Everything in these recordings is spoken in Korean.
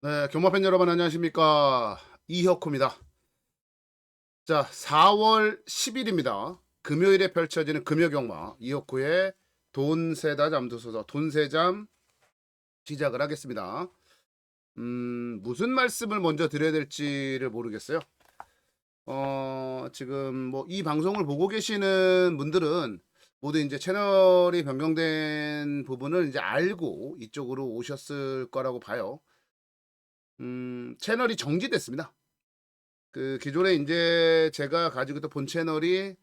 네, 경마팬 여러분 안녕하십니까? 이혁호입니다. 자, 4월 10일입니다. 금요일에 펼쳐지는 금요경마 이혁호의 돈세다 잠도소서 돈세잠 시작을 하겠습니다. 무슨 말씀을 먼저 드려야 될지를 모르겠어요. 지금 뭐 이 방송을 보고 계시는 분들은 모두 이제 채널이 변경된 부분을 이제 알고 이쪽으로 오셨을 거라고 봐요. 채널이 정지됐습니다. 그 기존에 이제 제가 가지고 있던 본 채널이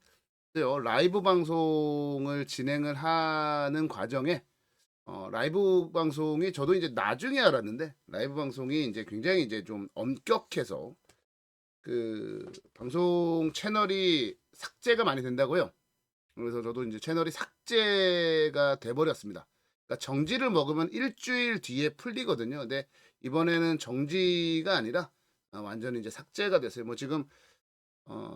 라이브 방송을 진행을 하는 과정에 라이브 방송이 저도 이제 나중에 알았는데 라이브 방송이 이제 굉장히 이제 좀 엄격해서 그 방송 채널이 삭제가 많이 된다고요. 그래서 저도 이제 채널이 삭제가 돼 버렸습니다. 그러니까 정지를 먹으면 일주일 뒤에 풀리거든요. 근데 이번에는 정지가 아니라 완전히 이제 삭제가 됐어요. 뭐 지금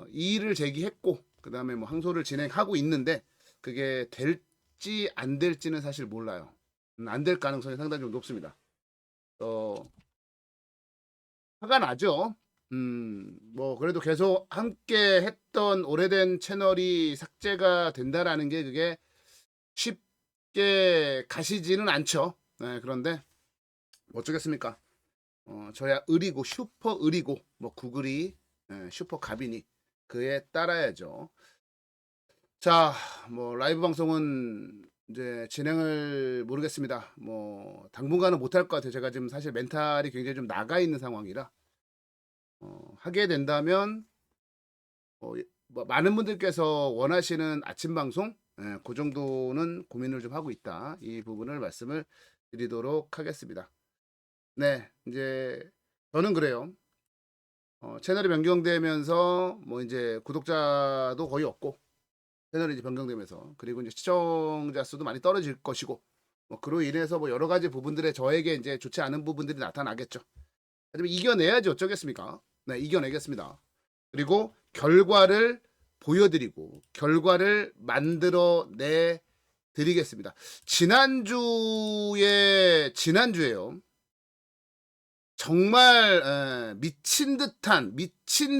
이의를 제기했고 그다음에 뭐 항소를 진행하고 있는데 그게 될지 안 될지는 사실 몰라요. 안 될 가능성이 상당히 좀 높습니다. 화가 나죠. 뭐 그래도 계속 함께 했던 오래된 채널이 삭제가 된다라는 게 그게 쉽게 가시지는 않죠. 네, 그런데 어쩌겠습니까? 저야 을이고 슈퍼 을이고 뭐 구글이 슈퍼 갑이니 그에 따라야죠. 자, 뭐 라이브 방송은 이제 진행을 모르겠습니다. 뭐 당분간은 못할 것 같아요. 제가 지금 사실 멘탈이 굉장히 좀 나가 있는 상황이라 하게 된다면 뭐 많은 분들께서 원하시는 아침 방송 그 정도는 고민을 좀 하고 있다. 이 부분을 말씀을 드리도록 하겠습니다. 네, 이제 저는 그래요. 채널이 변경되면서 뭐 이제 구독자도 거의 없고 채널이 이제 변경되면서 그리고 이제 시청자 수도 많이 떨어질 것이고 뭐 그로 인해서 뭐 여러 가지 부분들에 저에게 이제 좋지 않은 부분들이 나타나겠죠. 하지만 이겨내야지 어쩌겠습니까? 네, 이겨내겠습니다. 그리고 결과를 보여드리고 결과를 만들어내 드리겠습니다. 지난주에요. 정말 미친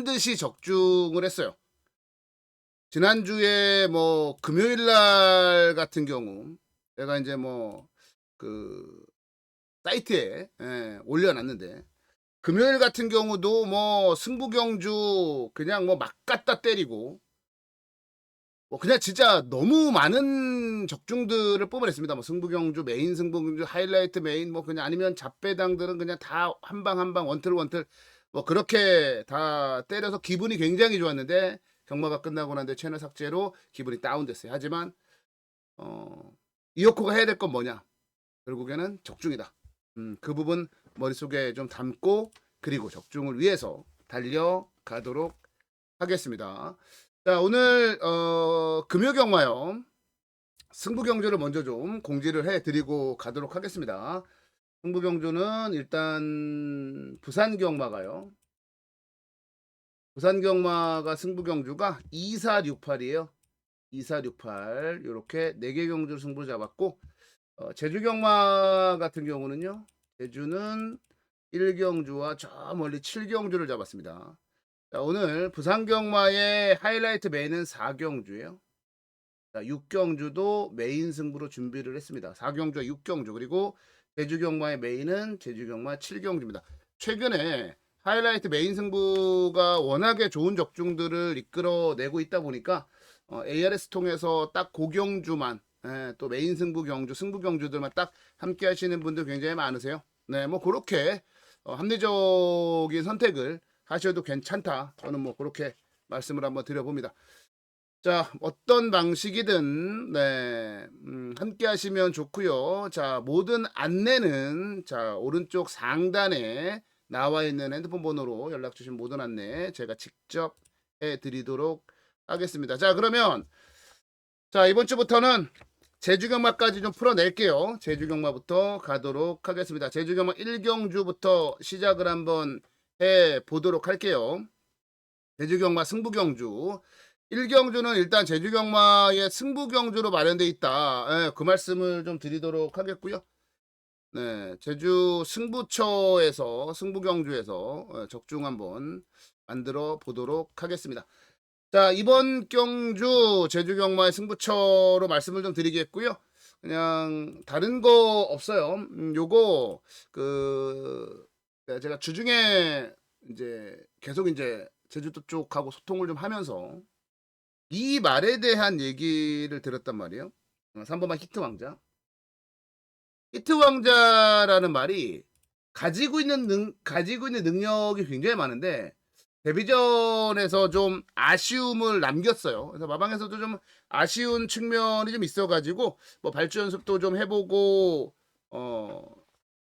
듯이 적중을 했어요. 지난주에 뭐 금요일 날 같은 경우 제가 이제 뭐 그 사이트에 올려놨는데 금요일 같은 경우도 뭐 승부경주 그냥 뭐 막 갖다 때리고 뭐 그냥 진짜 너무 많은 적중들을 뽑아냈습니다. 뭐 승부경주, 메인 승부경주, 하이라이트 메인 뭐 그냥 아니면 잡배당들은 그냥 다 한 방 한 방 원틀 뭐 그렇게 다 때려서 기분이 굉장히 좋았는데 경마가 끝나고 난 뒤에 채널 삭제로 기분이 다운됐어요. 하지만 이어코가 해야 될 건 뭐냐? 결국에는 적중이다. 그 부분 머릿속에 좀 담고 그리고 적중을 위해서 달려가도록 하겠습니다. 자, 오늘 금요경마요. 승부경주를 먼저 좀 공지를 해드리고 가도록 하겠습니다. 승부경주는 일단 부산경마가요. 부산경마가 승부경주가 2468이에요. 2468 이렇게 4개 경주를 승부 잡았고 제주경마 같은 경우는요. 제주는 1경주와 저 멀리 7경주를 잡았습니다. 자, 오늘 부산경마의 하이라이트 메인은 4경주예요. 자, 6경주도 메인 승부로 준비를 했습니다. 4경주와 6경주 그리고 제주경마의 메인은 제주경마 7경주입니다. 최근에 하이라이트 메인 승부가 워낙에 좋은 적중들을 이끌어내고 있다 보니까 ARS 통해서 딱 고경주만 또 메인 승부 경주들만 딱 함께 하시는 분들 굉장히 많으세요. 네, 뭐 그렇게 합리적인 선택을 하셔도 괜찮다. 저는 뭐 그렇게 말씀을 한번 드려봅니다. 자, 어떤 방식이든 네, 함께 하시면 좋고요. 자, 모든 안내는 자 오른쪽 상단에 나와 있는 핸드폰 번호로 연락 주신 모든 안내 제가 직접 해드리도록 하겠습니다. 자, 그러면 자 이번 주부터는 제주경마까지 좀 풀어낼게요. 제주경마부터 가도록 하겠습니다. 제주경마 1경주부터 시작을 한번 해보도록 할게요. 제주경마 승부경주. 1경주는 일단 제주경마의 승부경주로 마련되어 있다. 예, 그 말씀을 좀 드리도록 하겠고요. 네, 제주 승부처에서 승부경주에서 적중 한번 만들어 보도록 하겠습니다. 자, 이번 경주 제주경마의 승부처로 말씀을 좀 드리겠고요. 그냥 다른 거 없어요. 요거 제가 주중에 이제 계속 이제 제주도 쪽하고 소통을 좀 하면서 이 말에 대한 얘기를 들었단 말이에요. 3번만 히트 왕자. 히트 왕자라는 말이 가지고 있는 능력이 굉장히 많은데 데뷔전에서 좀 아쉬움을 남겼어요. 그래서 마방에서도 좀 아쉬운 측면이 좀 있어가지고 뭐 발주 연습도 좀 해보고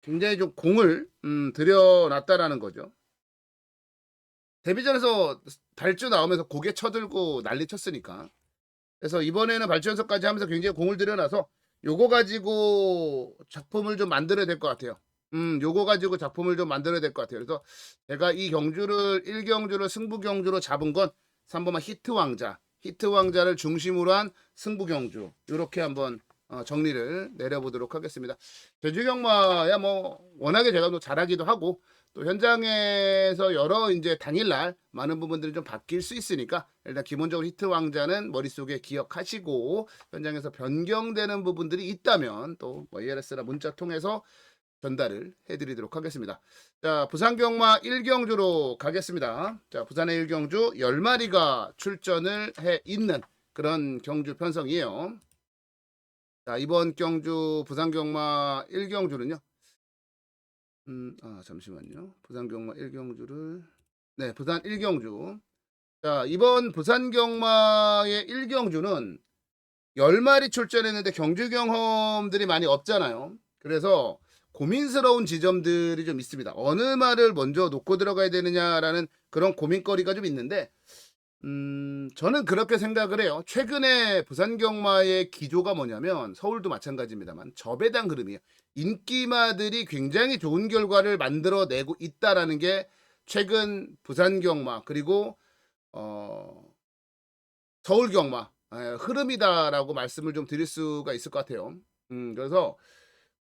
굉장히 좀 공을 들여놨다라는 거죠. 데뷔전에서 발주 나오면서 고개 쳐들고 난리 쳤으니까. 그래서 이번에는 발주 연습까지 하면서 굉장히 공을 들여놔서 요거 가지고 작품을 좀 만들어야 될 것 같아요. 요거 가지고 작품을 좀 만들어야 될 것 같아요. 그래서 제가 이 경주를 1경주를 승부 경주로 잡은 건 3번만 히트 왕자, 히트 왕자를 중심으로 한 승부 경주 이렇게 한번 정리를 내려보도록 하겠습니다. 제주 경마야 뭐 워낙에 제가 또 잘하기도 하고 또 현장에서 여러 이제 당일날 많은 부분들이 좀 바뀔 수 있으니까 일단 기본적으로 히트 왕자는 머릿속에 기억하시고 현장에서 변경되는 부분들이 있다면 또 ARS나 문자 통해서 전달을 해드리도록 하겠습니다. 자, 부산경마 1경주로 가겠습니다. 자, 부산의 1경주 10마리가 출전을 해 있는 그런 경주 편성이에요. 자, 이번 경주 부산경마 1경주는요. 잠시만요. 부산경마 1경주를 네, 부산 1경주. 자, 이번 부산경마의 1경주는 10마리 출전했는데 경주 경험들이 많이 없잖아요. 그래서 고민스러운 지점들이 좀 있습니다. 어느 말을 먼저 놓고 들어가야 되느냐라는 그런 고민거리가 좀 있는데 저는 그렇게 생각을 해요. 최근에 부산경마의 기조가 뭐냐면 서울도 마찬가지입니다만 저배당 흐름이에요. 인기마들이 굉장히 좋은 결과를 만들어내고 있다라는 게 최근 부산경마 그리고 서울경마 흐름이다라고 말씀을 좀 드릴 수가 있을 것 같아요. 그래서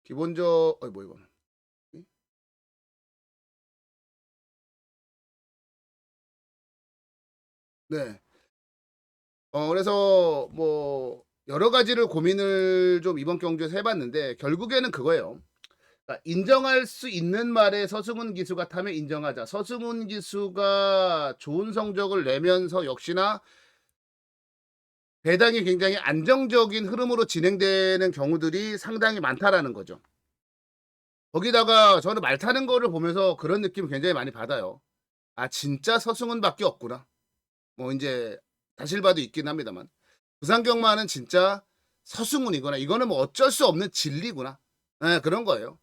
기본적 뭐 이거 네. 그래서 뭐 여러 가지를 고민을 좀 이번 경주에서 해봤는데 결국에는 그거예요. 그러니까 인정할 수 있는 말에 서승훈 기수가 타면 인정하자. 서승훈 기수가 좋은 성적을 내면서 역시나 배당이 굉장히 안정적인 흐름으로 진행되는 경우들이 상당히 많다라는 거죠. 거기다가 저는 말 타는 거를 보면서 그런 느낌을 굉장히 많이 받아요. 아, 진짜 서승훈밖에 없구나. 뭐 이제 다실바도 있긴 합니다만 부산경마는 진짜 서승훈이거나 이거는 뭐 어쩔 수 없는 진리구나. 네, 그런 거예요.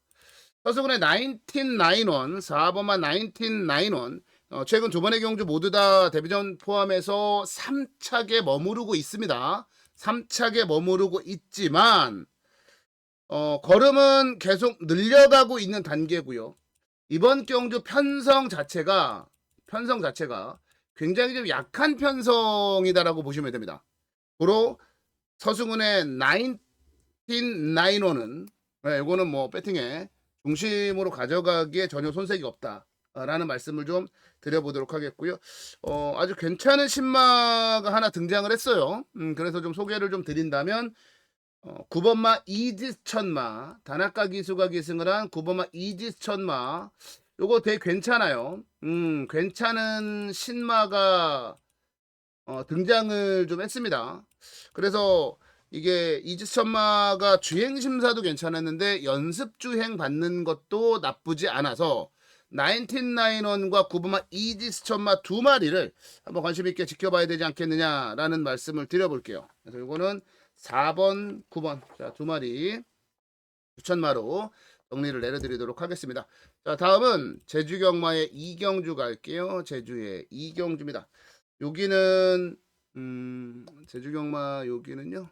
서승훈의 1991 4번만 1991 최근 두 번의 경주 모두 다 데뷔전 포함해서 3착에 머무르고 있습니다. 3착에 머무르고 있지만 걸음은 계속 늘려가고 있는 단계고요. 이번 경주 편성 자체가 굉장히 좀 약한 편성이다라고 보시면 됩니다. 고로 서승훈의 1991은 이거는 뭐 배팅에 중심으로 가져가기에 전혀 손색이 없다라는 말씀을 좀 드려보도록 하겠고요. 아주 괜찮은 신마가 하나 등장을 했어요. 그래서 좀 소개를 좀 드린다면 9번마 이지천마 다나카 기수가 기승을 한 9번마 이지천마 요거 되게 괜찮아요. 괜찮은 신마가 등장을 좀 했습니다. 그래서 이게 이지천마가 주행 심사도 괜찮았는데 연습 주행 받는 것도 나쁘지 않아서 1991과 9번마 이지천마 두 마리를 한번 관심 있게 지켜봐야 되지 않겠느냐라는 말씀을 드려볼게요. 그래서 이거는 4번, 9번 자, 두 마리 추천마로 정리를 내려드리도록 하겠습니다. 자, 다음은 제주경마의 이경주 갈게요. 제주의 이경주입니다. 여기는 제주경마 여기는요.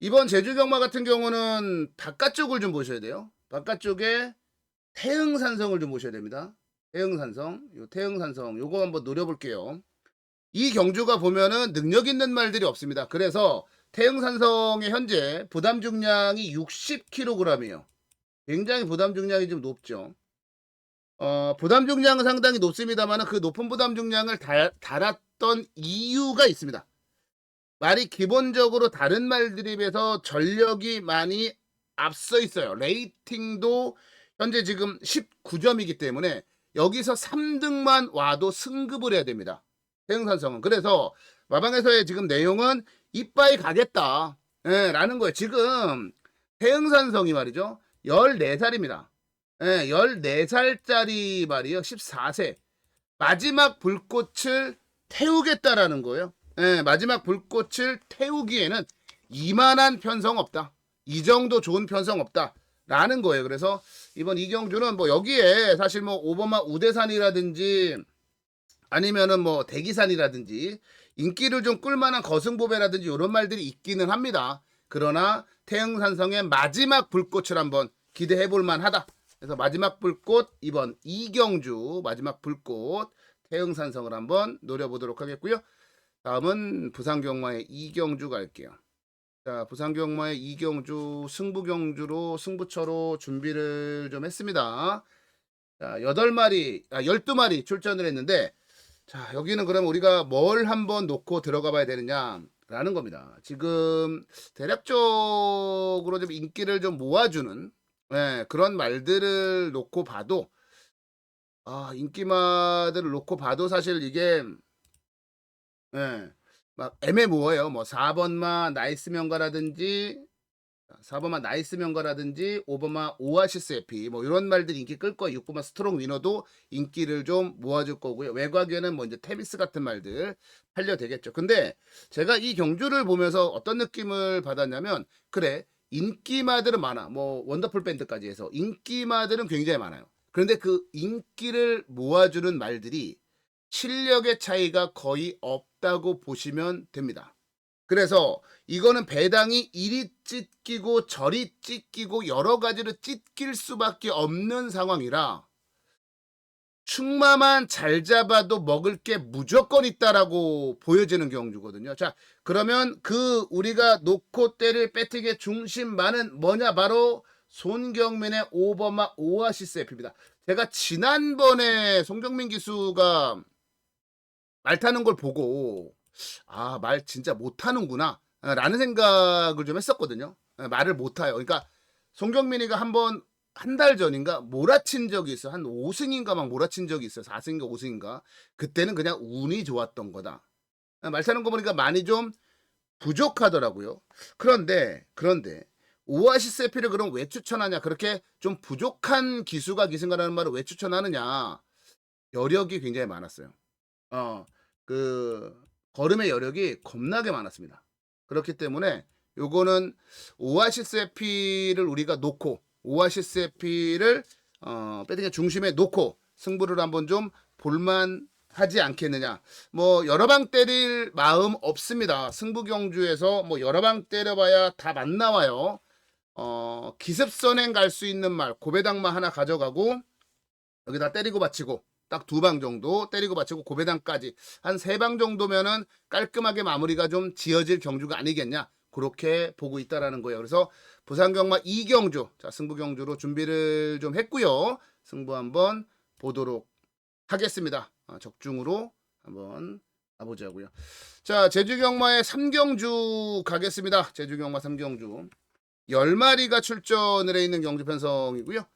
이번 제주경마 같은 경우는 바깥쪽을 좀 보셔야 돼요. 바깥쪽에 태흥산성을 좀 보셔야 됩니다. 태흥산성, 요 태흥산성 요거 한번 노려볼게요. 이 경주가 보면은 능력 있는 말들이 없습니다. 그래서 태흥산성의 현재 부담 중량이 60kg이에요. 굉장히 부담 중량이 좀 높죠. 부담 중량은 상당히 높습니다만 그 높은 부담 중량을 달았던 이유가 있습니다. 말이 기본적으로 다른 말들에 비해서 전력이 많이 앞서 있어요. 레이팅도 현재 지금 19점이기 때문에 여기서 3등만 와도 승급을 해야 됩니다. 태흥산성은. 그래서 마방에서의 지금 내용은 이빠이 가겠다. 예, 라는 거예요. 지금 태흥산성이 말이죠. 14살입니다. 예, 14살짜리 말이요. 14세. 마지막 불꽃을 태우겠다라는 거예요. 예, 마지막 불꽃을 태우기에는 이만한 편성 없다. 이 정도 좋은 편성 없다. 라는 거예요. 그래서 이번 이경주는 뭐 여기에 사실 뭐 오버마 우대산이라든지 아니면은 뭐 대기산이라든지 인기를 좀 끌만한 거승보배라든지 이런 말들이 있기는 합니다. 그러나 태흥산성의 마지막 불꽃을 한번 기대해 볼 만하다. 그래서 마지막 불꽃 이번 이경주 마지막 불꽃 태흥산성을 한번 노려보도록 하겠고요. 다음은 부산경마의 이경주 갈게요. 자, 부산경마의 이경주 승부경주로 승부처로 준비를 좀 했습니다. 자, 12마리 출전을 했는데 자, 여기는 그럼 우리가 뭘 한번 놓고 들어가 봐야 되느냐라는 겁니다. 지금 대략적으로 좀 인기를 좀 모아주는 그런 말들을 놓고 봐도 인기마들을 놓고 봐도 사실 이게 막 애매모호해요. 뭐 4번마 나이스 명가라든지 4번마 나이스 명가라든지 5번마 오아시스 에피 뭐 이런 말들이 인기 끌 거예요. 6번마 스트롱 위너도 인기를 좀 모아줄 거고요. 외곽에는 뭐 이제 테비스 같은 말들 팔려 되겠죠. 근데 제가 이 경주를 보면서 어떤 느낌을 받았냐면 그래 인기마들은 많아. 뭐 원더풀 밴드까지 해서 인기마들은 굉장히 많아요. 그런데 그 인기를 모아주는 말들이 실력의 차이가 거의 없다고 보시면 됩니다. 그래서 이거는 배당이 이리 찢기고 저리 찢기고 여러 가지로 찢길 수밖에 없는 상황이라 충마만 잘 잡아도 먹을 게 무조건 있다라고 보여지는 경주거든요. 자, 그러면 그 우리가 놓고 때릴 배팅의 중심만은 뭐냐? 바로 손경민의 오버마 오아시스 F입니다. 제가 지난번에 손경민 기수가 말 타는 걸 보고 말 진짜 못하는구나 라는 생각을 좀 했었거든요. 말을 못해요. 그러니까 송경민이가 한번 한 달 전인가 몰아친 적이 있어. 한 5승인가 막 몰아친 적이 있어요. 4승인가 5승인가. 그때는 그냥 운이 좋았던 거다. 말 타는 거 보니까 많이 좀 부족하더라고요. 그런데 오아시스 에피를 그럼 왜 추천하냐? 그렇게 좀 부족한 기수가 기승가라는 말을 왜 추천하느냐? 여력이 굉장히 많았어요. 그 걸음의 여력이 겁나게 많았습니다. 그렇기 때문에 요거는 오아시스 에피를 우리가 놓고 오아시스 에피를 배팅의 중심에 놓고 승부를 한번 좀 볼만 하지 않겠느냐. 뭐 여러 방 때릴 마음 없습니다. 승부 경주에서 뭐 여러 방 때려봐야 다 만 나와요. 기습선행 갈 수 있는 말 고배당만 하나 가져가고 여기다 때리고 받치고 딱 2방 정도 때리고 받치고 고배당까지 한 3방 정도면은 깔끔하게 마무리가 좀 지어질 경주가 아니겠냐 그렇게 보고 있다라는 거예요. 그래서 부산경마 이경주 자 승부 경주로 준비를 좀 했고요. 승부 한번 보도록 하겠습니다. 적중으로 한번 가보자고요. 자 제주경마의 3경주 가겠습니다. 제주경마 3경주 10마리가 출전을 해 있는 경주 편성이고요.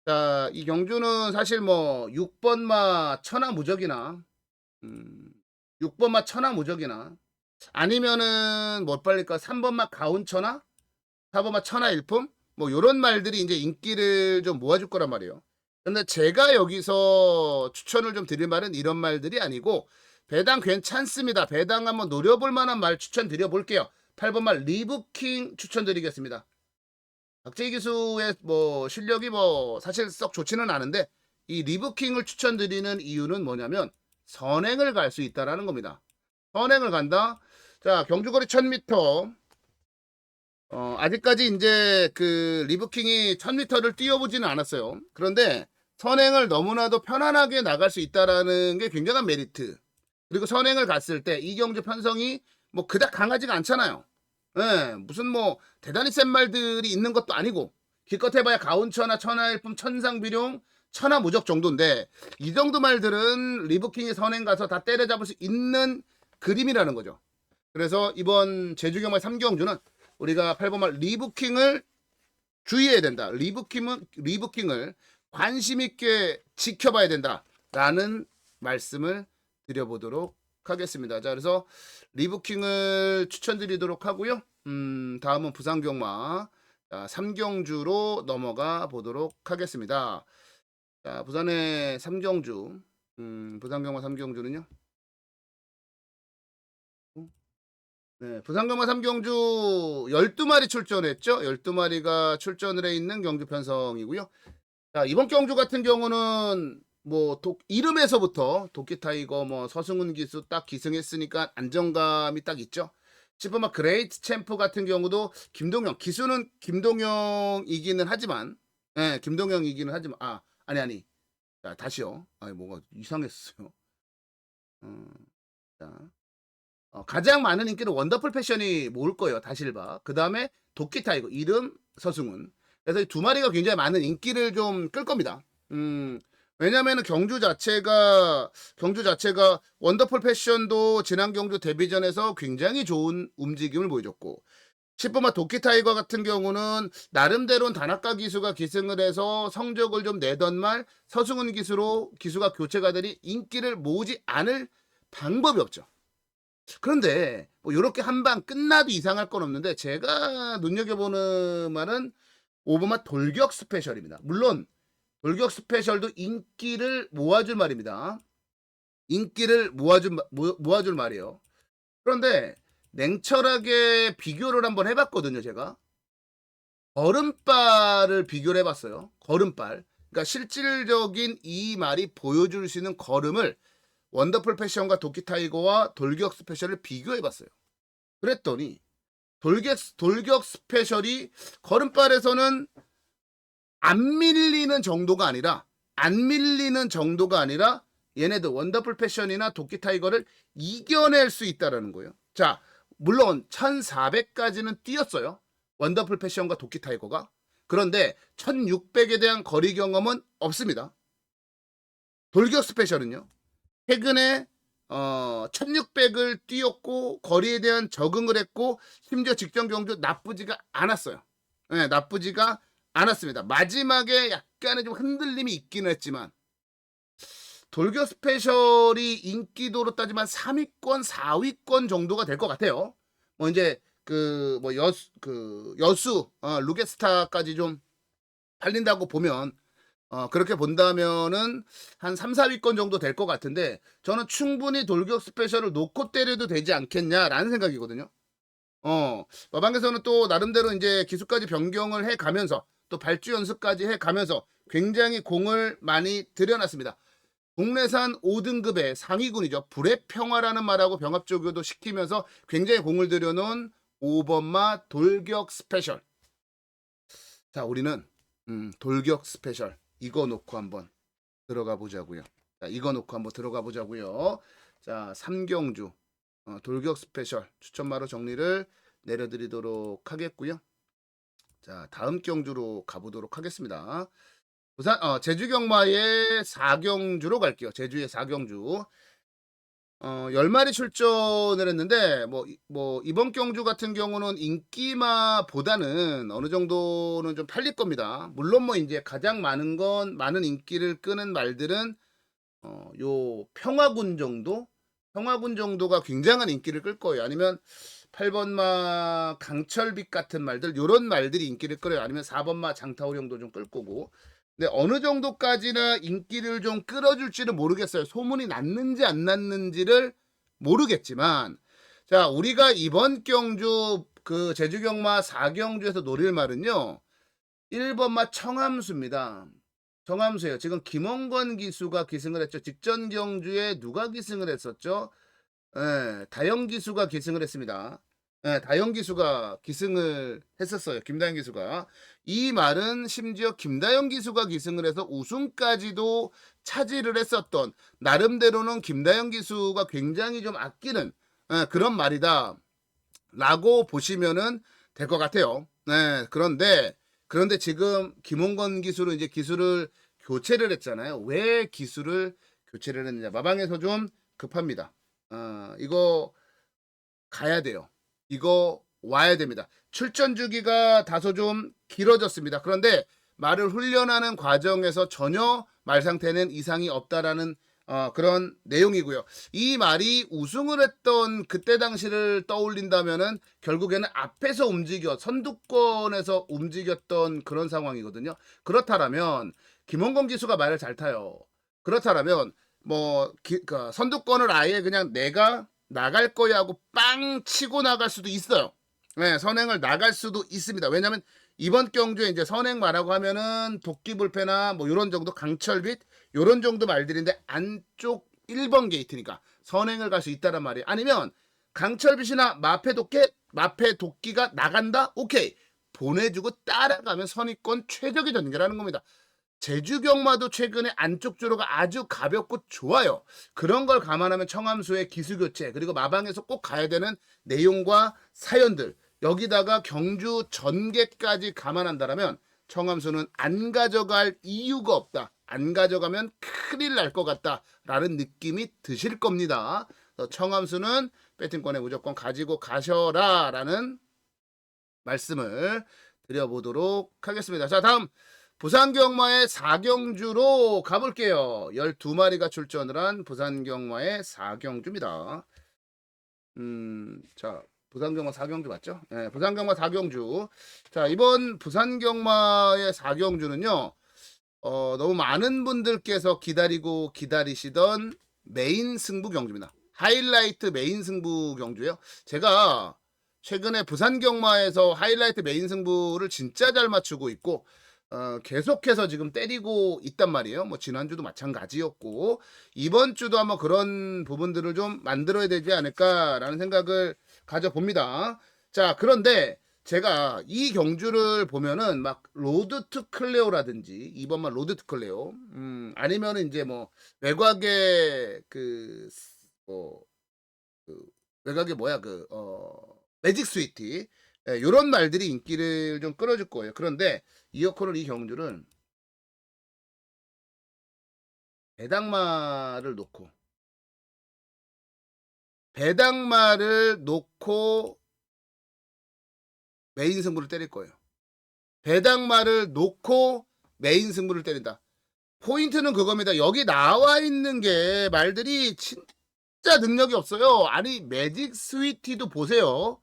자, 이 경주는 사실 뭐 6번마 천하무적이나 6번마 천하무적이나 아니면은 뭐 빨릴까 3번마 가운천하 4번마 천하일품 뭐 요런 말들이 이제 인기를 좀 모아줄 거란 말이에요. 근데 제가 여기서 추천을 좀 드릴 말은 이런 말들이 아니고 배당 괜찮습니다. 배당 한번 노려볼 만한 말 추천드려 볼게요. 8번마 리브킹 추천드리겠습니다. 박재희 기수의 뭐 실력이 뭐 사실 썩 좋지는 않은데 이 리브킹을 추천드리는 이유는 뭐냐면 선행을 갈 수 있다라는 겁니다. 선행을 간다. 자 경주거리 1000m. 아직까지 이제 그 리브킹이 1000m를 뛰어보지는 않았어요. 그런데 선행을 너무나도 편안하게 나갈 수 있다라는 게 굉장한 메리트. 그리고 선행을 갔을 때 이경주 편성이 뭐 그닥 강하지가 않잖아요. 예, 무슨 뭐 대단히 센 말들이 있는 것도 아니고 기껏 해봐야 가운천하, 천하일품, 천상비룡, 천하무적 정도인데 이 정도 말들은 리브킹이 선행 가서 다 때려잡을 수 있는 그림이라는 거죠. 그래서 이번 제주경마 3경주는 우리가 8번 말 리브킹을 주의해야 된다. 리브킹을 관심 있게 지켜봐야 된다라는 말씀을 드려보도록 하겠습니다. 자, 그래서 리브킹을 추천드리도록 하고요. 다음은 부산경마 3경주로 넘어가 보도록 하겠습니다. 자, 부산의 3경주, 부산경마 3경주는요. 네, 부산경마 3경주 12마리 출전했죠. 12마리가 출전을 해 있는 경주 편성이고요. 자, 이번 경주 같은 경우는 뭐 이름에서부터 도끼타이거 뭐 서승훈 기수 딱 기승했으니까 안정감이 딱 있죠. 슈퍼마 그레이트 챔프 같은 경우도 김동영 기수는 김동영이기는 하지만 김동영이기는 하지만 아니 자 다시요. 뭐가 이상했어요. 자 가장 많은 인기는 원더풀 패션이 모을 거예요. 다실바. 그 다음에 도끼타이거 이름 서승훈. 그래서 이 두 마리가 굉장히 많은 인기를 좀 끌 겁니다. 왜냐면은 경주 자체가 원더풀 패션도 지난 경주 데뷔전에서 굉장히 좋은 움직임을 보여줬고 10번마 도끼타이거 같은 경우는 나름대로는 다나카 기수가 기승을 해서 성적을 좀 내던 말 서승훈 기수가 교체가 되니 인기를 모으지 않을 방법이 없죠. 그런데 뭐 이렇게 한 방 끝나도 이상할 건 없는데 제가 눈여겨보는 말은 5번마 돌격 스페셜입니다. 물론 돌격 스페셜도 인기를 모아줄 말입니다. 인기를 모아줄 말이에요. 그런데 냉철하게 비교를 한번 해봤거든요. 제가 걸음발을 비교를 해봤어요. 걸음발. 그러니까 실질적인 이 말이 보여줄 수 있는 걸음을 원더풀 패션과 도끼타이거와 돌격 스페셜을 비교해봤어요. 그랬더니 돌격 스페셜이 걸음발에서는 안 밀리는 정도가 아니라 얘네들 원더풀 패션이나 도끼타이거를 이겨낼 수 있다는 거예요. 자, 물론 1400까지는 뛰었어요. 원더풀 패션과 도끼타이거가. 그런데 1600에 대한 거리 경험은 없습니다. 돌격 스페셜은요. 최근에 1600을 뛰었고 거리에 대한 적응을 했고 심지어 직전 경주 나쁘지가 않았어요. 네, 나쁘지가 않았습니다. 마지막에 약간의 좀 흔들림이 있기는 했지만 돌격 스페셜이 인기도로 따지면 3위권, 4위권 정도가 될 것 같아요. 뭐 이제 여수 루게스타까지 좀 팔린다고 보면 그렇게 본다면은 한 3, 4위권 정도 될 것 같은데 저는 충분히 돌격 스페셜을 놓고 때려도 되지 않겠냐라는 생각이거든요. 마방에서는 또 나름대로 이제 기수까지 변경을 해 가면서 또 발주 연습까지 해 가면서 굉장히 공을 많이 들여놨습니다. 국내산 5등급의 상위군이죠. 불의 평화라는 말하고 병합조교도 시키면서 굉장히 공을 들여놓은 5번마 돌격 스페셜. 자, 우리는 돌격 스페셜 이거 놓고 한번 들어가 보자고요. 자, 자, 3경주 돌격 스페셜 추천마로 정리를 내려드리도록 하겠고요. 자, 다음 경주로 가보도록 하겠습니다. 제주경마의 4경주로 갈게요. 제주의 4경주. 10마리 출전을 했는데 이번 경주 같은 경우는 인기마보다는 어느 정도는 좀 팔릴 겁니다. 물론 뭐 이제 가장 많은 인기를 끄는 말들은 요 평화군 정도가 굉장한 인기를 끌 거예요. 아니면 8번마 강철빛 같은 말들 요런 말들이 인기를 끌어요. 아니면 4번마 장타오령도 좀 끌 거고. 근데 어느 정도까지나 인기를 좀 끌어줄지는 모르겠어요. 소문이 났는지 안 났는지를 모르겠지만 자, 우리가 이번 경주 그 제주경마 4경주에서 노릴 말은요. 1번마 청함수입니다. 청함수예요. 지금 김원권 기수가 기승을 했죠. 직전 경주에 누가 기승을 했었죠? 다영 기수가 기승을 했습니다. 예, 다영 기수가 기승을 했었어요. 김다영 기수가. 이 말은 심지어 김다영 기수가 기승을 해서 우승까지도 차지를 했었던, 나름대로는 김다영 기수가 굉장히 좀 아끼는 그런 말이다 라고 보시면은 될 것 같아요. 네, 그런데 지금 김홍건 기수로 이제 기수를 교체를 했잖아요. 왜 기수를 교체를 했느냐? 마방에서 좀 급합니다. 이거 가야 돼요. 이거 와야 됩니다. 출전 주기가 다소 좀 길어졌습니다. 그런데 말을 훈련하는 과정에서 전혀 말 상태는 이상이 없다라는 그런 내용이고요. 이 말이 우승을 했던 그때 당시를 떠올린다면은 결국에는 앞에서 선두권에서 움직였던 그런 상황이거든요. 그렇다면 김홍건 기수가 말을 잘 타요. 그렇다면 그 선두권을 아예 그냥 내가 나갈 거야 하고 빵 치고 나갈 수도 있어요. 네, 선행을 나갈 수도 있습니다. 왜냐면 이번 경주에 이제 선행 말하고 하면은 도끼불패나 뭐 요런 정도, 강철빛 요런 정도 말들인데, 안쪽 1번 게이트니까 선행을 갈 수 있다란 말이에요. 아니면 강철빛이나 마패 도끼가 나간다? 오케이. 보내주고 따라가면 선입권 최적의 전개라는 겁니다. 제주경마도 최근에 안쪽 주로가 아주 가볍고 좋아요. 그런 걸 감안하면 청함수의 기수교체, 그리고 마방에서 꼭 가야 되는 내용과 사연들, 여기다가 경주 전개까지 감안한다면 청함수는 안 가져갈 이유가 없다. 안 가져가면 큰일 날 것 같다라는 느낌이 드실 겁니다. 청함수는 배팅권에 무조건 가지고 가셔라라는 말씀을 드려보도록 하겠습니다. 자, 다음 부산경마의 4경주로 가볼게요. 12마리가 출전을 한 부산경마의 4경주입니다. 자, 부산경마 4경주 맞죠? 네, 부산경마 4경주. 자, 이번 부산경마의 4경주는요, 너무 많은 분들께서 기다리시던 메인 승부 경주입니다. 하이라이트 메인 승부 경주예요. 제가 최근에 부산경마에서 하이라이트 메인 승부를 진짜 잘 맞추고 있고, 계속해서 지금 때리고 있단 말이에요. 뭐 지난주도 마찬가지였고, 이번 주도 아마 그런 부분들을 좀 만들어야 되지 않을까라는 생각을 가져봅니다. 자, 그런데 제가 이 경주를 보면은 막 로드 투 클레오라든지, 이번만 로드 투 클레오, 아니면은 이제 뭐 외곽의 외곽의 매직 스위티, 요런 말들이 인기를 좀 끌어줄 거예요. 그런데 이어코는 이 경주를 배당마를 놓고 메인 승부를 때릴 거예요. 배당마를 놓고 메인 승부를 때린다. 포인트는 그겁니다. 여기 나와 있는 게 말들이 진짜 능력이 없어요. 아니, 매직 스위티도 보세요.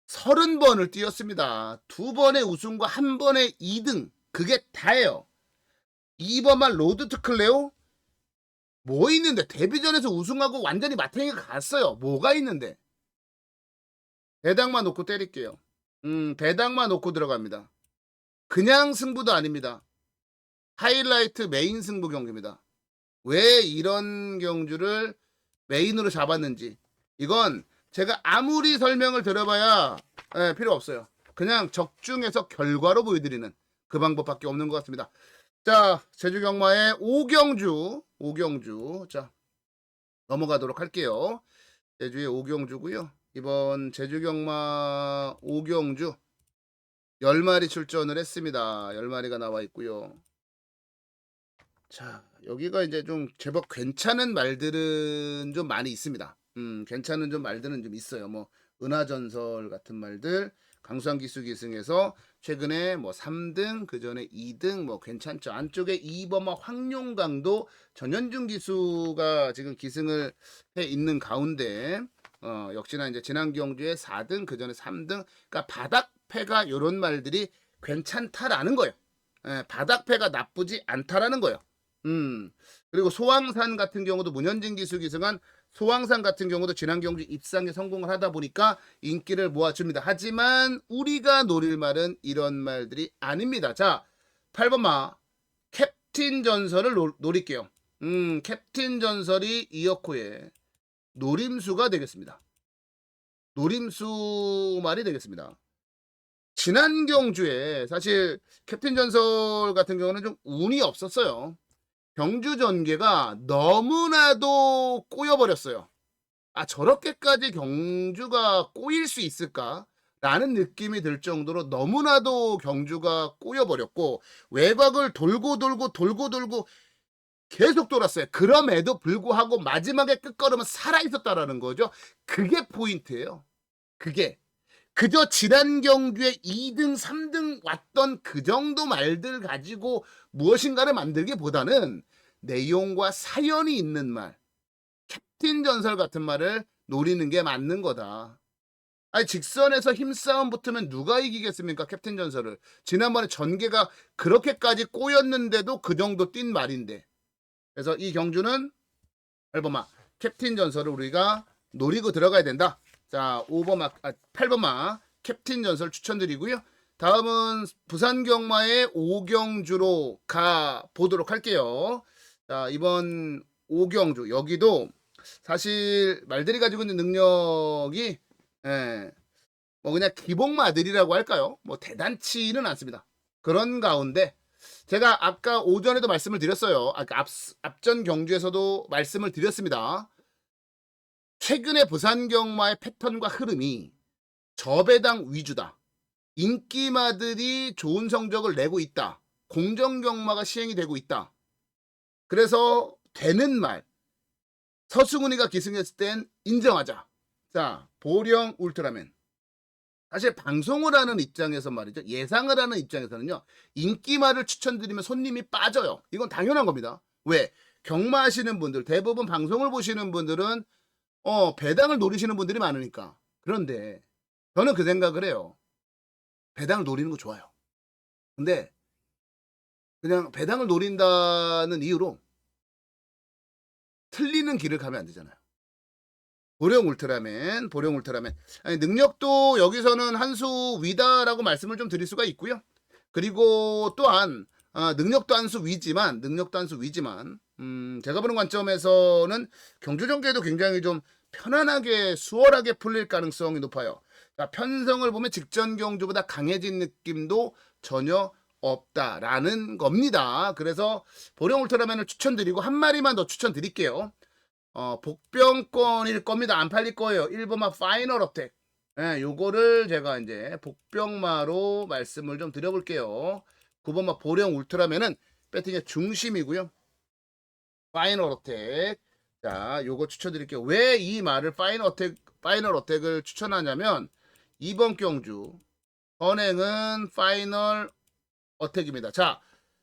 30번을 뛰었습니다. 2번의 우승과 1번의 2등. 그게 다예요. 2번만 로드 투 클레오? 뭐 있는데? 데뷔전에서 우승하고 완전히 마탱이가 갔어요. 뭐가 있는데? 배당만 놓고 때릴게요. 배당만 놓고 들어갑니다. 그냥 승부도 아닙니다. 하이라이트 메인 승부 경기입니다. 왜 이런 경주를 메인으로 잡았는지, 이건 제가 아무리 설명을 드려봐야 필요 없어요. 그냥 적중해서 결과로 보여드리는 그 방법밖에 없는 것 같습니다. 자, 제주경마의 5경주. 자, 넘어가도록 할게요. 제주의 5경주고요. 이번 제주경마 5경주 10마리 출전을 했습니다. 10마리가 나와 있고요. 자, 여기가 이제 좀 제법 괜찮은 말들은 좀 많이 있습니다. 괜찮은 좀 말들은 좀 있어요. 뭐 은하전설 같은 말들, 강수한 기수 기승에서 최근에 뭐 3등, 그 전에 2등 뭐 괜찮죠. 안쪽에 2번마 황룡강도 전현중 기수가 지금 기승을 해 있는 가운데, 역시나 이제 지난 경주에 4등, 그 전에 3등, 그러니까 바닥패가 요런 말들이 괜찮다라는 거예요. 바닥패가 나쁘지 않다라는 거예요. 그리고 소왕산 같은 경우도 문현진 기수 기승한 소왕산 같은 경우도 지난 경주 입상에 성공을 하다 보니까 인기를 모아줍니다. 하지만 우리가 노릴 말은 이런 말들이 아닙니다. 자, 8번마 캡틴 전설을 노릴게요. 캡틴 전설이 이어코의 노림수가 되겠습니다. 노림수 말이 되겠습니다. 지난 경주에 사실 캡틴 전설 같은 경우는 좀 운이 없었어요. 경주 전개가 너무나도 꼬여버렸어요. 아, 저렇게까지 경주가 꼬일 수 있을까? 라는 느낌이 들 정도로 너무나도 경주가 꼬여버렸고, 외곽을 돌고 계속 돌았어요. 그럼에도 불구하고 마지막에 끝걸음은 살아있었다라는 거죠. 그게 포인트예요. 그게. 그저 지난 경주에 2등, 3등 왔던 그 정도 말들 가지고 무엇인가를 만들기보다는 내용과 사연이 있는 말, 캡틴 전설 같은 말을 노리는 게 맞는 거다. 아니, 직선에서 힘싸움 붙으면 누가 이기겠습니까? 캡틴 전설을. 지난번에 전개가 그렇게까지 꼬였는데도 그 정도 뛴 말인데. 그래서 이 경주는 8번마 캡틴 전설을 우리가 노리고 들어가야 된다. 자, 8번마 캡틴 전설 추천드리고요. 다음은 부산 경마의 오경주로 가 보도록 할게요. 자, 이번 오경주 여기도 사실 말들이 가지고 있는 능력이 뭐 그냥 기복마들이라고 할까요? 뭐 대단치는 않습니다. 그런 가운데 제가 아까 오전에도 말씀을 드렸어요. 아까 앞전 경주에서도 말씀을 드렸습니다. 최근에 부산 경마의 패턴과 흐름이 저배당 위주다. 인기마들이 좋은 성적을 내고 있다. 공정 경마가 시행이 되고 있다. 그래서 되는 말. 서승훈이가 기승했을 땐 인정하자. 자, 보령 울트라맨. 사실 방송을 하는 입장에서 말이죠. 예상을 하는 입장에서는요. 인기말을 추천드리면 손님이 빠져요. 이건 당연한 겁니다. 왜? 경마하시는 분들, 대부분 방송을 보시는 분들은 배당을 노리시는 분들이 많으니까. 그런데 저는 그 생각을 해요. 배당을 노리는 거 좋아요. 근데 그냥 배당을 노린다는 이유로 틀리는 길을 가면 안 되잖아요. 보령 울트라맨. 아니, 능력도 여기서는 한 수 위다라고 말씀을 좀 드릴 수가 있고요. 그리고 또한 능력도 한 수 위지만 제가 보는 관점에서는 경주 전개도 굉장히 좀 편안하게 수월하게 풀릴 가능성이 높아요. 자, 편성을 보면 직전 경주보다 강해진 느낌도 전혀 없다라는 겁니다. 그래서 보령 울트라맨을 추천드리고 한 마리만 더 추천드릴게요. 복병권일 겁니다. 안 팔릴 거예요. 1번마 파이널 어택. 요거를 제가 이제 복병마로 말씀을 좀 드려볼게요. 9번마 보령 울트라맨은 배팅의 중심이고요. 파이널 어택. 자, 요거 추천드릴게요. 왜 이 말을 파이널 어택을 추천하냐면 이번 경주 선행은 파이널 어택입니다. 자,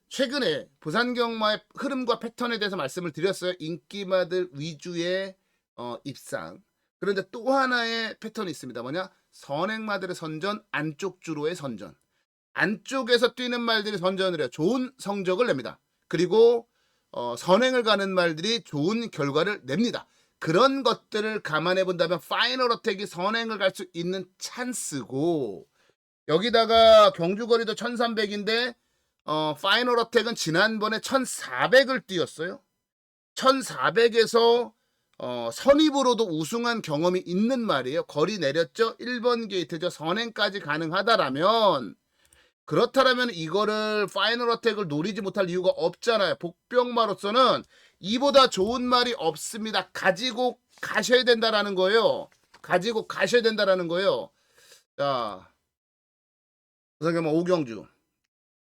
최근에 부산 경마의 흐름과 패턴에 대해서 말씀을 드렸어요. 인기마들 위주의 입상. 그런데 또 하나의 패턴이 있습니다. 뭐냐? 선행마들의 선전, 안쪽 주로의 선전. 안쪽에서 뛰는 말들이 선전을 해요. 좋은 성적을 냅니다. 그리고 선행을 가는 말들이 좋은 결과를 냅니다. 그런 것들을 감안해 본다면 파이널 어택이 선행을 갈 수 있는 찬스고, 여기다가 경주거리도 1300인데 파이널 어택은 지난번에 1400을 뛰었어요. 1400에서 선입으로도 우승한 경험이 있는 말이에요. 거리 내렸죠. 1번 게이트죠. 선행까지 가능하다라면, 그렇다면 이거를 파이널 어택을 노리지 못할 이유가 없잖아요. 복병마로서는 이보다 좋은 말이 없습니다. 가지고 가셔야 된다라는 거예요. 자, 부산경마 오경주,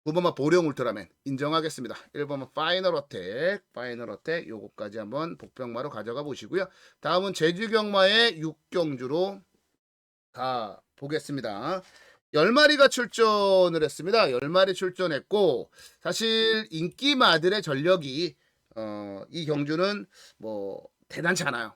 9번마 보령 울트라맨 인정하겠습니다. 1번마 파이널 어택 요거까지 한번 복병마로 가져가 보시고요. 다음은 제주경마의 6경주로 가 보겠습니다. 10마리가 출전을 했습니다. 10마리 출전했고, 사실 인기마들의 전력이 이 경주는 뭐 대단치 않아요.